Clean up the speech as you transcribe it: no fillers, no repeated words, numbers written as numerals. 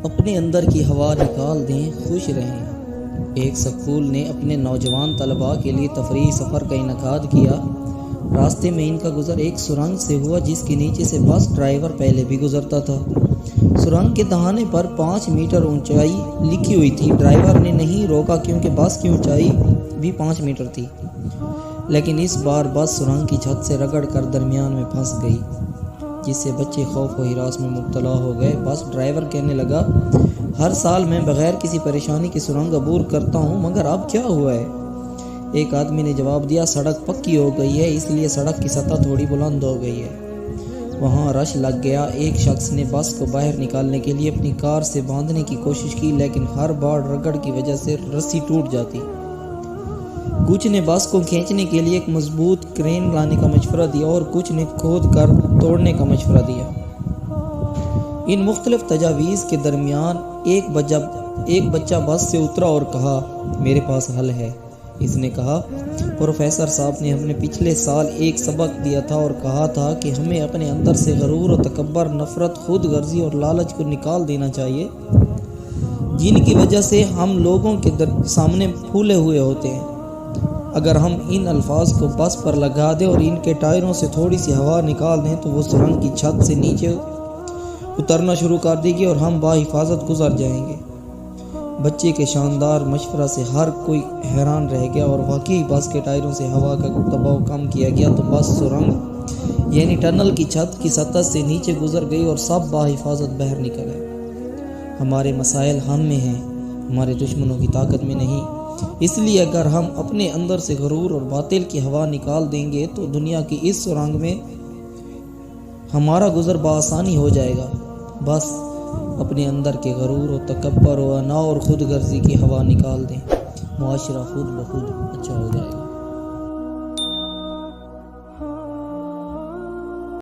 اپنے اندر کی ہوا نکال دیں، خوش رہیں۔ ایک سکول نے اپنے نوجوان طلباء کے لیے تفریحی سفر کا انعقاد کیا۔ راستے میں ان کا گزر ایک سرنگ سے ہوا جس کے نیچے سے بس ڈرائیور پہلے بھی گزرتا تھا۔ سرنگ کے دہانے پر 5 میٹر اونچائی لکھی ہوئی تھی۔ ڈرائیور نے نہیں روکا کیونکہ بس کی اونچائی بھی 5 میٹر تھی، لیکن اس بار بس سرنگ کی چھت سے رگڑ کر درمیان میں پھنس گئی، جس سے بچے خوف و ہراس میں مبتلا ہو گئے۔ بس ڈرائیور کہنے لگا، ہر سال میں بغیر کسی پریشانی کے سرنگ عبور کرتا ہوں، مگر اب کیا ہوا ہے؟ ایک آدمی نے جواب دیا، سڑک پکی ہو گئی ہے، اس لیے سڑک کی سطح تھوڑی بلند ہو گئی ہے۔ وہاں رش لگ گیا۔ ایک شخص نے بس کو باہر نکالنے کے لیے اپنی کار سے باندھنے کی کوشش کی، لیکن ہر بار رگڑ کی وجہ سے رسی ٹوٹ جاتی۔ کچھ نے بس کو کھینچنے کے لیے ایک مضبوط کرین لانے کا مشورہ دیا اور کچھ نے کھود کر توڑنے کا مشورہ دیا۔ ان مختلف تجاویز کے درمیان ایک بچہ بس سے اترا اور کہا، میرے پاس حل ہے۔ اس نے کہا، پروفیسر صاحب نے ہمیں پچھلے سال ایک سبق دیا تھا اور کہا تھا کہ ہمیں اپنے اندر سے غرور و تکبر، نفرت، خود غرضی اور لالچ کو نکال دینا چاہیے، جن کی وجہ سے ہم لوگوں کے سامنے پھولے ہوئے ہوتے ہیں۔ اگر ہم ان الفاظ کو بس پر لگا دیں اور ان کے ٹائروں سے تھوڑی سی ہوا نکال دیں تو وہ سرنگ کی چھت سے نیچے اترنا شروع کر دے گی اور ہم بحفاظت گزر جائیں گے۔ بچے کے شاندار مشورہ سے ہر کوئی حیران رہ گیا اور واقعی بس کے ٹائروں سے ہوا کا دباؤ کم کیا گیا تو بس سرنگ یعنی ٹنل کی چھت کی سطح سے نیچے گزر گئی اور سب بحفاظت باہر نکل گئے۔ ہمارے مسائل ہم میں ہیں، ہمارے دشمنوں کی طاقت میں نہیں۔ اس لیے اگر ہم اپنے اندر سے غرور اور باطل کی ہوا نکال دیں گے تو دنیا کی اس سرنگ میں ہمارا گزر بآسانی ہو جائے گا۔ بس اپنے اندر کے غرور و تکبر و انا اور خود غرضی کی ہوا نکال دیں، معاشرہ خود بخود اچھا ہو جائے گا۔